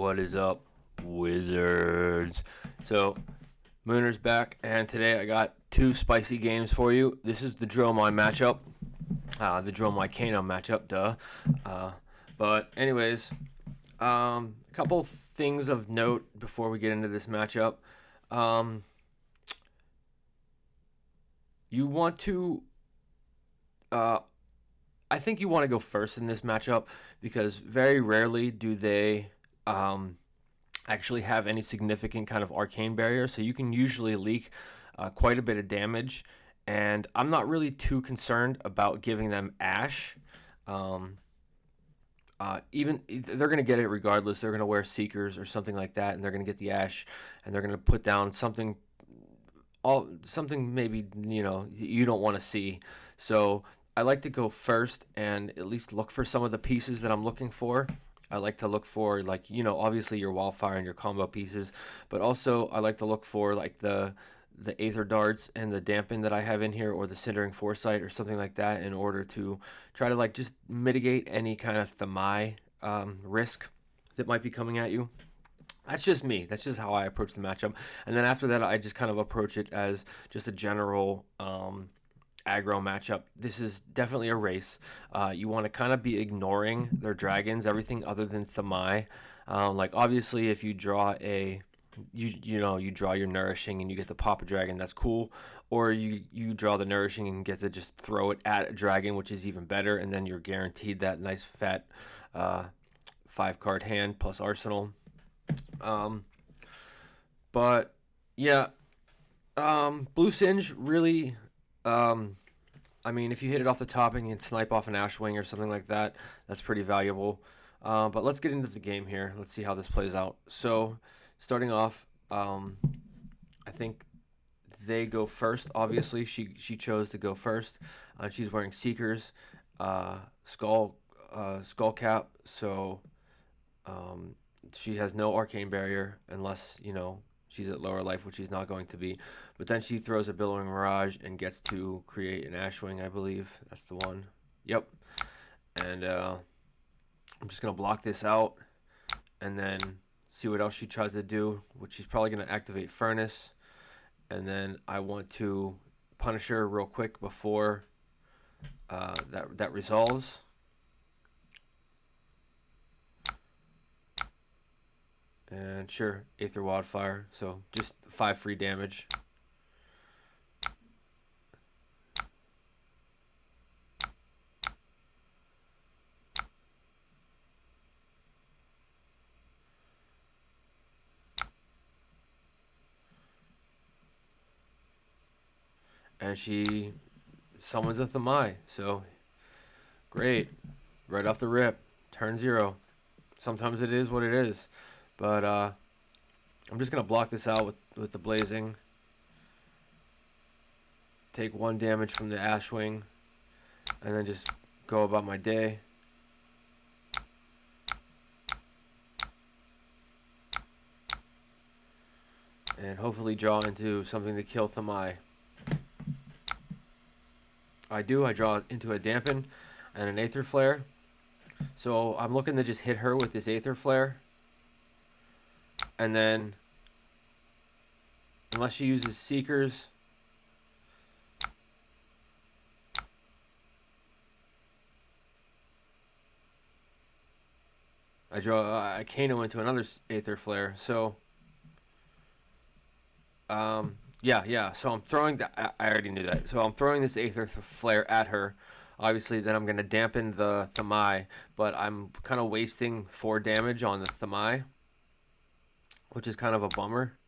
What is up, wizards? So, Mooner's back, and today I got two spicy games for you. This is the Dromai matchup, the Dromai Kano matchup, duh. But anyways, a couple things of note before we get into this matchup. You want to, I think you want to go first in this matchup because very rarely do they actually have any significant kind of arcane barrier. So you can usually leak quite a bit of damage, and I'm not really too concerned about giving them Ash. Even they're going to get it regardless. They're going to wear Seekers or something like that, and they're going to get the Ash, and they're going to put down something maybe you don't want to see. So I like to go first and at least look for some of the pieces that I'm looking for. I like to look for, obviously your wildfire and your combo pieces, but also I like to look for like the Aether Darts and the Dampen that I have in here, or the Cindering Foresight or something like that, in order to try to just mitigate any kind of Thamai risk that might be coming at you. That's just me. That's just how I approach the matchup. And then after that, I just kind of approach it as just a general aggro matchup. This is definitely a race. You want to kind of be ignoring their dragons, everything other than Thamai. Obviously, if you draw you draw your nourishing and you get to pop a dragon, that's cool. Or you draw the nourishing and get to just throw it at a dragon, which is even better. And then you're guaranteed that nice fat 5-card hand plus arsenal. But yeah, Blue Singe really. If you hit it off the top and you can snipe off an Ashwing or something like that, that's pretty valuable. But let's get into the game here. Let's see how this plays out. So, starting off, I think they go first. Obviously, she chose to go first. She's wearing Seekers, skull cap. So, she has no arcane barrier unless she's at lower life, which she's not going to be. But then she throws a Billowing Mirage and gets to create an Ashwing, I believe. That's the one. Yep. And I'm just going to block this out and then see what else she tries to do, which she's probably going to activate Furnace. And then I want to punish her real quick before that resolves. And sure, Aether Wildfire, so just 5 free damage. And she summons a Thamai, so great. Right off the rip, turn 0. Sometimes it is what it is. But I'm just going to block this out with the Blazing. Take 1 damage from the Ashwing. And then just go about my day. And hopefully draw into something to kill Thamai. I draw into a Dampen and an Aether Flare. So I'm looking to just hit her with this Aether Flare. And then, unless she uses Seekers, I draw a Kano into another Aether Flare. So, yeah. So I'm throwing that. I already knew that. So I'm throwing this Aether Flare at her. Obviously, then I'm going to dampen the Thamai, but I'm kind of wasting 4 damage on the Thamai, which is kind of a bummer.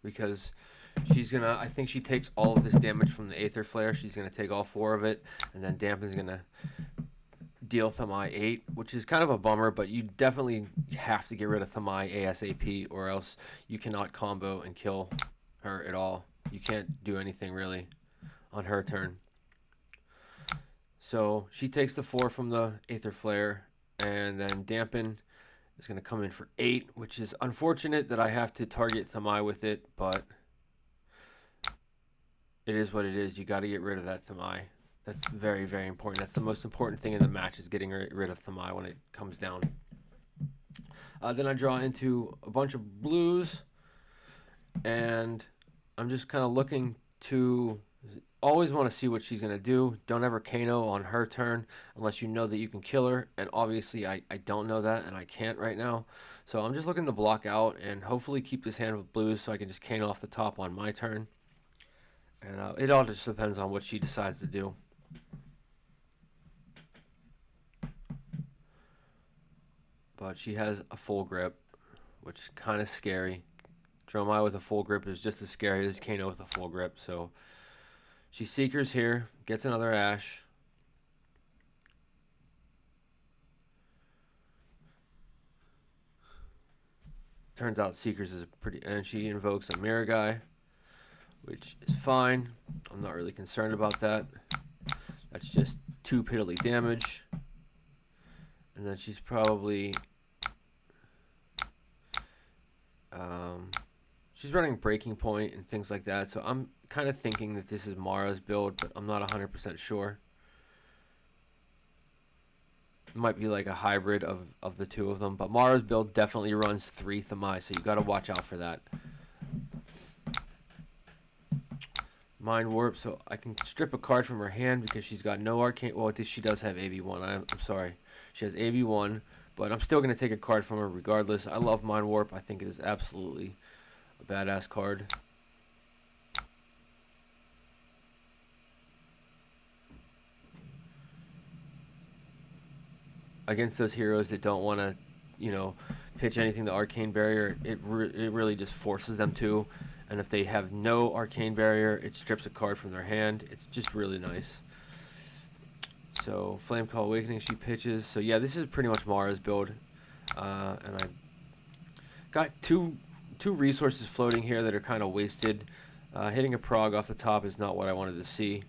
Because I think she takes all of this damage from the Aether Flare. She's going to take all 4 of it, and then Dampen's going to deal Thamai 8, which is kind of a bummer, but you definitely have to get rid of Thamai ASAP, or else you cannot combo and kill her at all. You can't do anything really on her turn. So she takes the 4 from the Aether Flare, and then Dampen is going to come in for 8, which is unfortunate that I have to target Thamai with it, but it is what it is. You got to get rid of that Thamai. That's very, very important. That's the most important thing in the match is getting rid of Thamai when it comes down. Then I draw into a bunch of blues, and I'm just kind of looking to always want to see what she's going to do. Don't ever Kano on her turn unless you know that you can kill her. And obviously, I don't know that, and I can't right now. So I'm just looking to block out and hopefully keep this hand with blues so I can just Kano off the top on my turn. And it all just depends on what she decides to do. But she has a full grip, which is kind of scary. Dromai with a full grip is just as scary as Kano with a full grip. So she Seekers here, gets another Ash. Turns out Seekers is pretty, and she invokes a Mirror Guy, which is fine. I'm not really concerned about that. That's just 2 piddly damage. And then she's probably she's running Breaking Point and things like that. So I'm kind of thinking that this is Mara's build, but I'm not 100% sure. It might be like a hybrid of the two of them, but Mara's build definitely runs 3 Thamai, so you got to watch out for that. Mind Warp, so I can strip a card from her hand because she's got no arcane. Well, she does have AB1. I'm sorry. She has AB1, but I'm still going to take a card from her regardless. I love Mind Warp. I think it is absolutely a badass card. Against those heroes that don't want to, pitch anything to Arcane Barrier, it really just forces them to. And if they have no Arcane Barrier, it strips a card from their hand. It's just really nice. So Flame Call Awakening, she pitches. So yeah, this is pretty much Mara's build. And I got two resources floating here that are kind of wasted. Hitting a prog off the top is not what I wanted to see.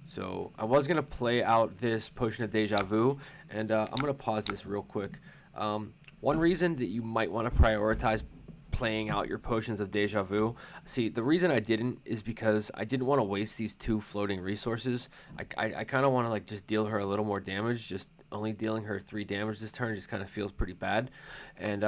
So I was going to play out this Potion of Deja Vu, and I'm going to pause this real quick. One reason that you might want to prioritize playing out your Potions of Deja Vu, see, the reason I didn't is because I didn't want to waste these 2 floating resources. I kind of want to just deal her a little more damage. Just only dealing her 3 damage this turn just kind of feels pretty bad. And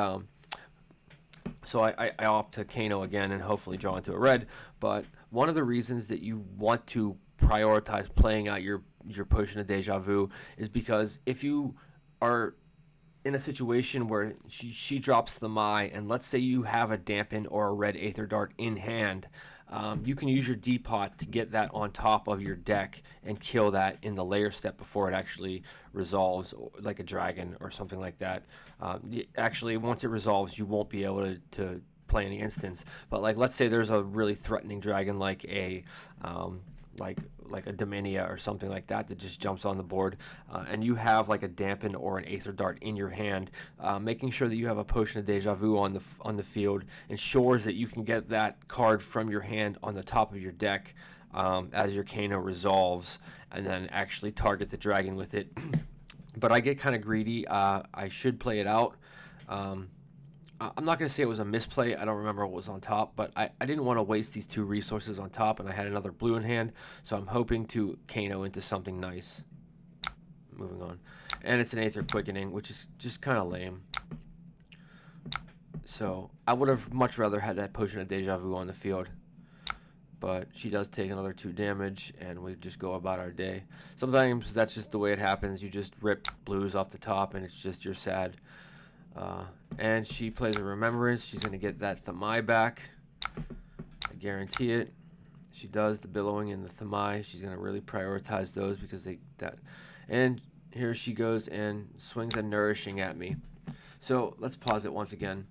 so I opt to Kano again and hopefully draw into a red. But one of the reasons that you want to prioritize playing out your Potion of Deja Vu is because if you are in a situation where she drops the Mai, and let's say you have a Dampen or a red Aether Dart in hand, you can use your Depot to get that on top of your deck and kill that in the layer step before it actually resolves, like a dragon or something like that. Actually, once it resolves, you won't be able to play any instance. But let's say there's a really threatening dragon like a like a Dominia or something like that that just jumps on the board, and you have like a Dampen or an Aether Dart in your hand, making sure that you have a Potion of Deja Vu on the field ensures that you can get that card from your hand on the top of your deck as your Kano resolves, and then actually target the dragon with it. But I get kind of greedy. I should play it out. I'm not going to say it was a misplay. I don't remember what was on top, but I didn't want to waste these 2 resources on top, and I had another blue in hand, so I'm hoping to Kano into something nice. Moving on. And it's an Aether Quickening, which is just kind of lame. So I would have much rather had that Potion of Deja Vu on the field. But she does take another 2 damage, and we just go about our day. Sometimes that's just the way it happens. You just rip blues off the top, and it's just you're sad. And she plays a Remembrance. She's going to get that Thamai back. I guarantee it. She does the Billowing and the Thamai. She's going to really prioritize those because and here she goes and swings a Nourishing at me. So let's pause it once again.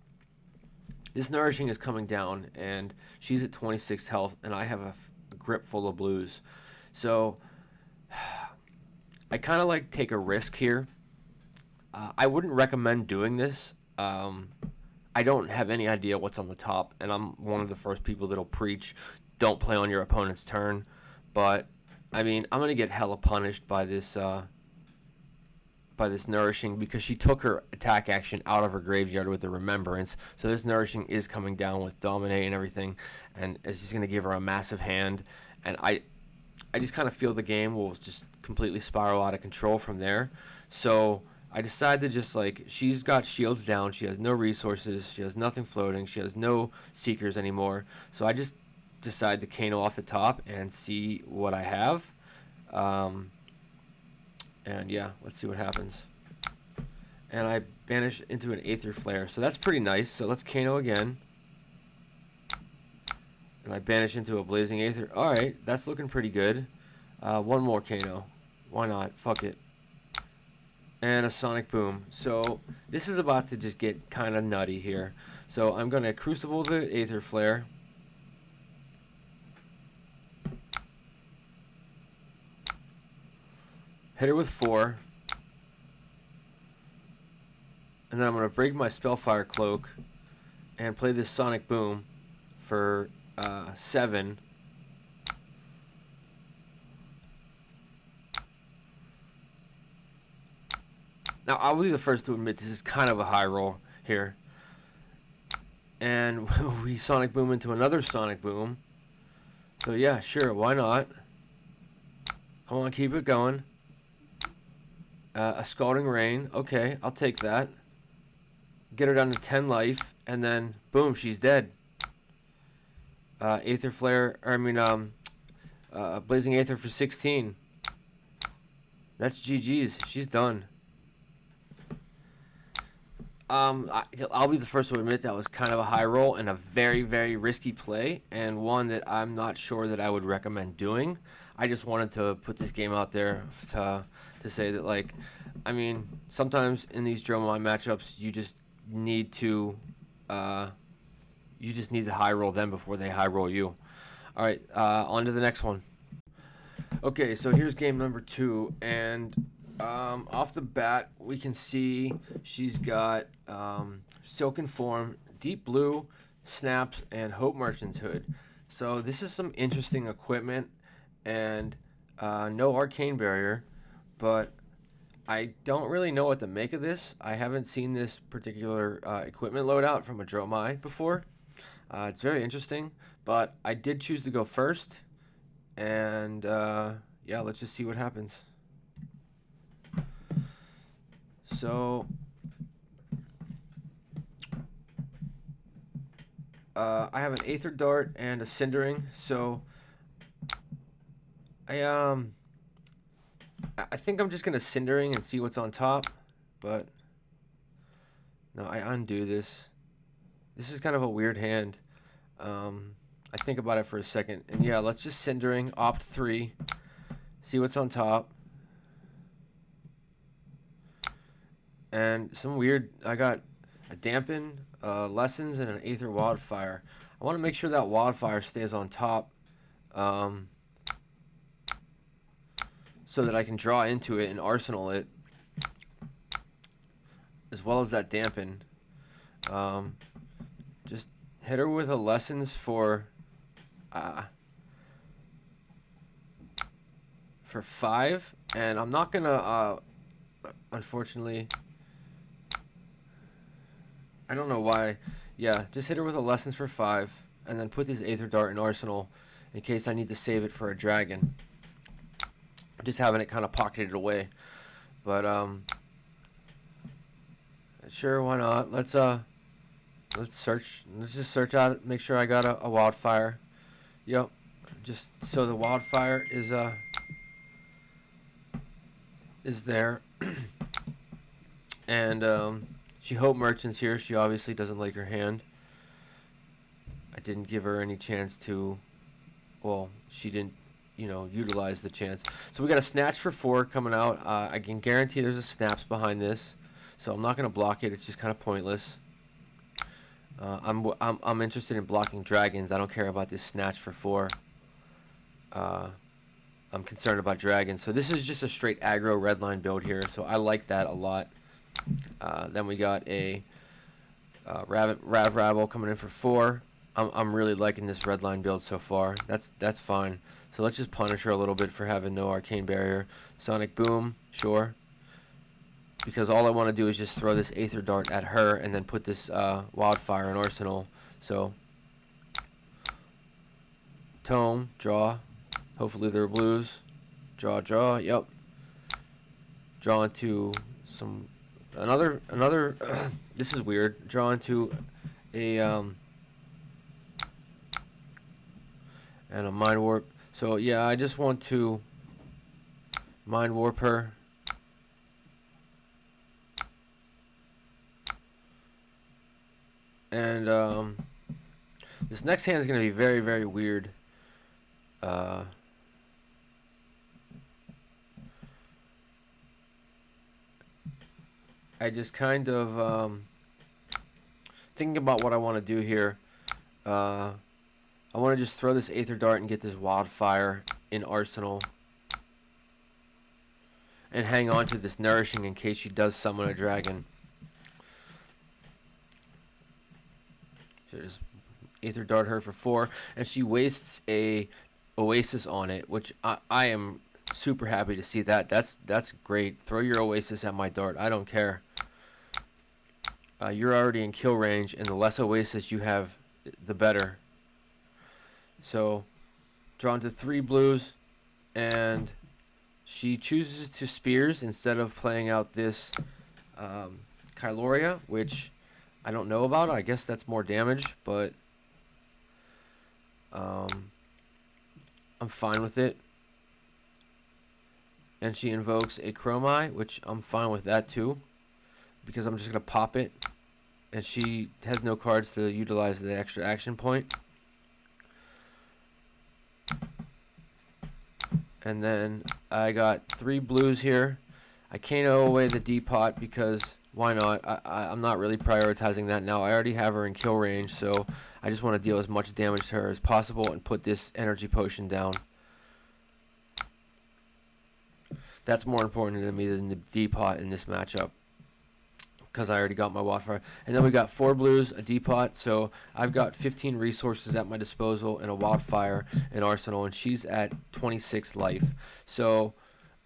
This Nourishing is coming down, and she's at 26 health, and I have a grip full of blues. So I kind of take a risk here. I wouldn't recommend doing this. I don't have any idea what's on the top, and I'm one of the first people that'll preach, don't play on your opponent's turn. But, I mean, I'm going to get hella punished by this Nourishing because she took her attack action out of her graveyard with the Remembrance. So this Nourishing is coming down with Dominate and everything, and it's just going to give her a massive hand. And I just kind of feel the game will just completely spiral out of control from there. So I decided to just like, she's got shields down, she has no resources, she has nothing floating, she has no seekers anymore. So I just decided to Kano off the top and see what I have. And yeah, let's see what happens. And I banish into an Aether Flare, so that's pretty nice. So let's Kano again. And I banish into a Blazing Aether. Alright, that's looking pretty good. One more Kano. Why not? Fuck it. And a Sonic Boom. So this is about to just get kind of nutty here. So I'm going to Crucible the Aether Flare. Hit her with 4. And then I'm going to break my Spellfire Cloak and play this Sonic Boom for 7. Now, I'll be the first to admit this is kind of a high roll here. And we Sonic Boom into another Sonic Boom. So yeah, sure, why not? Come on, keep it going. A Scalding Rain. Okay, I'll take that. Get her down to 10 life, and then boom, she's dead. Aether Flare, Blazing Aether for 16. That's GG's. She's done. I'll be the first to admit that was kind of a high roll and a very, very risky play, and one that I'm not sure that I would recommend doing. I just wanted to put this game out there to say that, like, I mean, sometimes in these Dromai matchups, you just need to high roll them before they high roll you. All right, on to the next one. Okay, so here's game number 2, and off the bat, we can see she's got Silken Form, Deep Blue, Snaps, and Hope Merchant's Hood. So this is some interesting equipment, and no Arcane Barrier, but I don't really know what to make of this. I haven't seen this particular equipment loadout from a Dromai before. It's very interesting, but I did choose to go first, and yeah, let's just see what happens. So I have an Aether Dart and a Cindering, so I think I'm just gonna Cindering and see what's on top, but no, I undo this. This is kind of a weird hand. I think about it for a second, and yeah, let's just Cindering, opt 3, see what's on top. And some weird, I got a Dampen, Lessons, and an Aether Wildfire. I want to make sure that Wildfire stays on top, so that I can draw into it and arsenal it, as well as that Dampen. Just hit her with a Lessons for 5, and I'm not gonna unfortunately, I don't know why. Yeah, just hit her with a Lessons for 5, and then put this Aether Dart in arsenal in case I need to save it for a dragon. Just having it kind of pocketed away, but sure, why not? Let's search. Let's just search out. Make sure I got a Wildfire. Yep. Just so the Wildfire is there, and she Hope Merchants here. She obviously doesn't like her hand. I didn't give her any chance to. Well, she didn't, utilize the chance. So we got a Snatch for 4 coming out. I can guarantee there's a Snaps behind this, so I'm not gonna block it. It's just kind of pointless. I'm interested in blocking dragons. I don't care about this Snatch for 4. I'm concerned about dragons. So this is just a straight aggro redline build here. So I like that a lot. Then we got a Rav Rabble coming in for 4. I'm really liking this redline build so far. That's fine. So let's just punish her a little bit for having no Arcane Barrier. Sonic Boom, sure. Because all I want to do is just throw this Aether Dart at her and then put this Wildfire in arsenal. So Tome, draw, Hopefully they're blues. Draw. Yep. Draw into some another. This is weird. Draw into a and a mind warp. So yeah, I just want to mind warp her. And this next hand is going to be very, very weird. I just kind of thinking about what I want to do here. I want to just throw this Aether Dart and get this Wildfire in Arsenal. And hang on to this Nourishing in case she does summon a dragon. So just Aether Dart her for 4. And she wastes a Oasis on it, which I am super happy to see that. That's great. Throw your Oasis at my Dart. I don't care. You're already in kill range, and the less Oasis you have, the better. So, drawn to 3 blues, and she chooses to Spears instead of playing out this Kyloria, which I don't know about. I guess that's more damage, but I'm fine with it. And she invokes a Chromai, which I'm fine with that too, because I'm just going to pop it. And she has no cards to utilize the extra action point. And then I got 3 blues here. I Kano away the D-Pot because why not? I'm not really prioritizing that now. I already have her in kill range, so I just want to deal as much damage to her as possible and put this energy potion down. That's more important to me than the D-Pot in this matchup, because I already got my Wildfire. And then we got 4 blues, a D-Pot, so I've got 15 resources at my disposal and a Wildfire in Arsenal, and she's at 26 life. So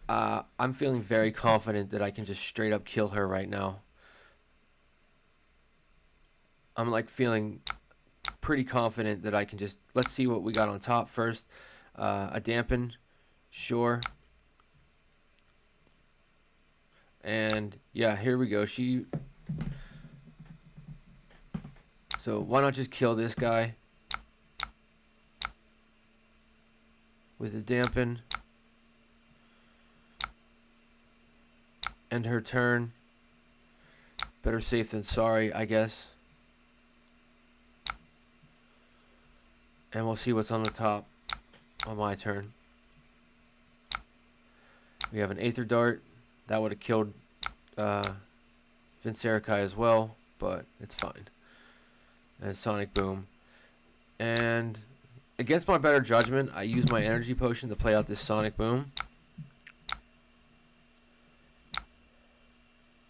I'm feeling very confident that I can just straight up kill her right now. I'm like feeling pretty confident that I can just, let's see what we got on top first. A Dampen, sure. And yeah, here we go. So why not just kill this guy with a Dampen. End her turn. Better safe than sorry, I guess. And we'll see what's on the top on my turn. We have an Aether Dart. That would have killed Vincerikai as well, but it's fine. And Sonic Boom. And against my better judgment, I use my energy potion to play out this Sonic Boom.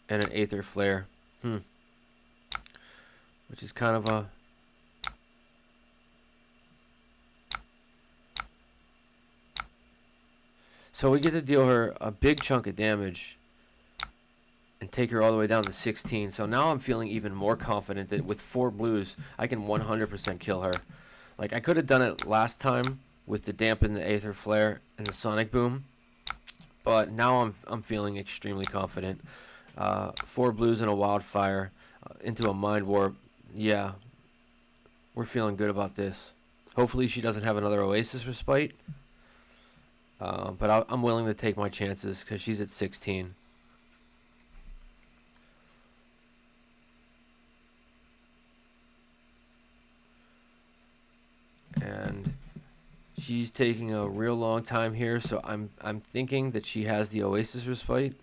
And an Aether Flare. Which is kind of a... So we get to deal her a big chunk of damage and take her all the way down to 16. So now I'm feeling even more confident that with 4 blues, I can 100% kill her. Like, I could have done it last time with the Dampen, the Aether Flare, and the Sonic Boom. But now I'm feeling extremely confident. 4 blues and a Wildfire into a Mind Warp. Yeah, we're feeling good about this. Hopefully she doesn't have another Oasis Respite. But I'm willing to take my chances because she's at 16. And she's taking a real long time here, so I'm thinking that she has the Oasis Respite.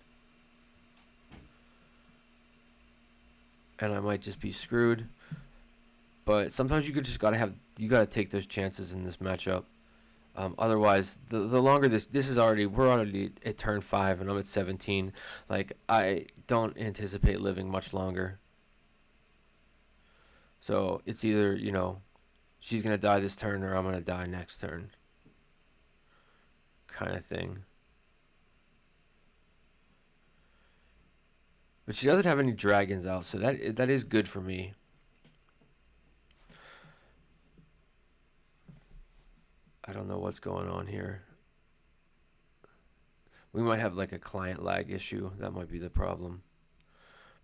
And I might just be screwed. But sometimes you gotta take those chances in this matchup. Otherwise, the longer we're already at turn 5 and I'm at 17. Like, I don't anticipate living much longer. So it's either, she's gonna die this turn or I'm gonna die next turn, kind of thing. But she doesn't have any dragons out, so that is good for me. I don't know what's going on here. We might have like a client lag issue. That might be the problem.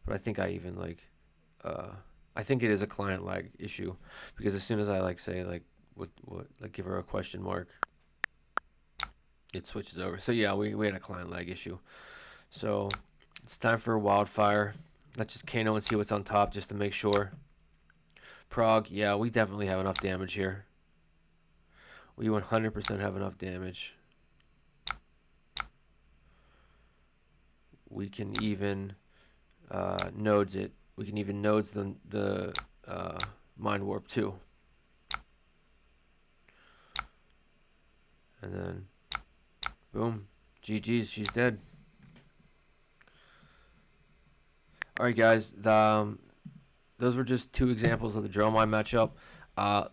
But I think I even like, I think it is a client lag issue, because as soon as I like say like what like give her a question mark, it switches over. So yeah, we had a client lag issue. So it's time for Wildfire. Let's just Kano and see what's on top just to make sure. Prog, yeah, we definitely have enough damage here. We 100% have enough damage. We can even nodes it. We can even nodes the Mind Warp too. And then, boom, GG's, she's dead. Alright guys, those were just 2 examples of the Dromai matchup.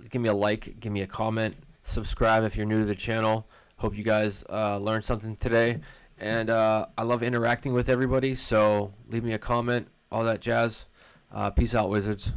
Give me a like, give me a comment, subscribe if you're new to the channel. Hope you guys learned something today. And I love interacting with everybody, so leave me a comment, all that jazz. Peace out, Wizards.